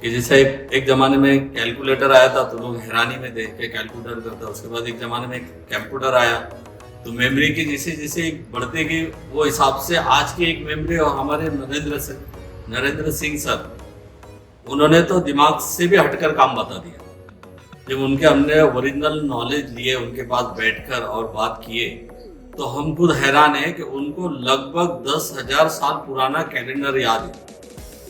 कि जैसे एक जमाने में कैलकुलेटर आया था तो लोग हैरानी में देख के कैलकुलेटर करता, उसके बाद एक जमाने में कंप्यूटर आया तो मेमोरी की जैसे जैसे बढ़ती गई वो हिसाब से आज की एक मेमोरी। और हमारे नरेंद्र सिंह सर, उन्होंने तो दिमाग से भी हटकर काम बता दिया। जब उनके हमने ओरिजिनल नॉलेज लिए, उनके पास बैठकर और बात किए, तो हम खुद हैरान है कि उनको लगभग 10,000 साल पुराना कैलेंडर याद है।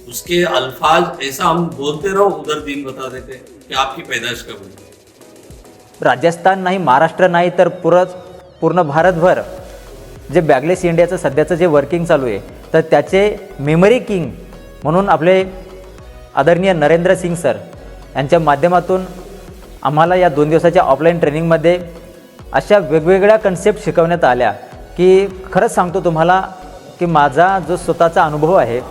उसके अल्फाज ऐसा हम बोलते रहो उधर दिन बता देते कि आपकी पैदाइश कब हुई। राजस्थान नाही, महाराष्ट्र नाही, तर पूर्ण भारतभर जे बॅगलेस इंडियाचं सध्याचं जे वर्किंग चालू आहे, तर त्याचे मेमरी किंग म्हणून आपले आदरणीय नरेंद्र सिंग सर यांच्या माध्यमातून आम्हाला या 2 दिवसाच्या ऑफलाईन ट्रेनिंगमध्ये अशा वेगवेगळ्या कन्सेप्ट शिकवण्यात आल्या की खरंच सांगतो तुम्हाला की माझा जो स्वतःचा अनुभव आहे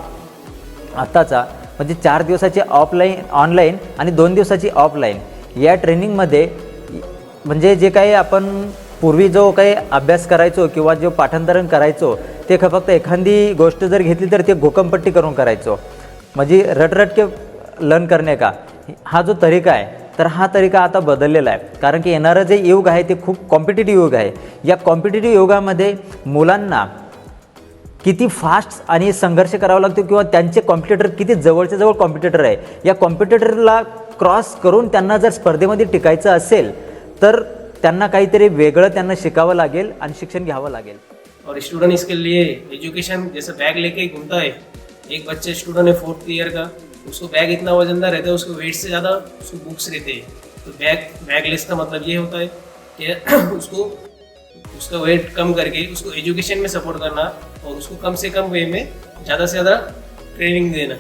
आत्ताचा, म्हणजे 4 दिवसाची ऑनलाईन आणि 2 दिवसाची ऑफलाईन, या ट्रेनिंगमध्ये म्हणजे जे काही आपण पूर्वी जो काही अभ्यास करायचो किंवा जो पाठांतरण करायचो ते फक्त एखादी गोष्ट जर घेतली तर ते घोकमपट्टी करून करायचो, म्हणजे रट के लर्न करणे का हा जो तरीका आहे, तर हा तरीका आता बदललेला आहे. कारण की येणारं जे युग आहे ते खूप कॉम्पिटिटिव्ह युग आहे. या कॉम्पिटिटिव्ह युगामध्ये मुलांना किती फास्ट आणि संघर्ष करावा लागतो किंवा त्यांचे कॉम्पिटिटर किती जवळच्या जवळ कॉम्पिटिटर आहे, या कॉम्पिटिटरला क्रॉस करून त्यांना जर स्पर्धेमध्ये टिकायचं असेल तर त्यांना काहीतरी वेगळं त्यांना शिकावं लागेल आणि शिक्षण घ्यावं लागेल. और स्टूडेंट इसके लिए एजुकेशन जैसे बैग लेके घूमता है, एक बच्चे स्टूडेंट है 4th ईयर का, उसको बैग इतना वजनदार रहता है, उसको वेट से ज़्यादा उसको बुक्स रहते हैं. तो बैगलेस का मतलब ये होता है कि उसका वेट कम करके उसको एजुकेशन में सपोर्ट करना और उसको कम से कम वे में ज़्यादा से ज़्यादा ट्रेनिंग देना.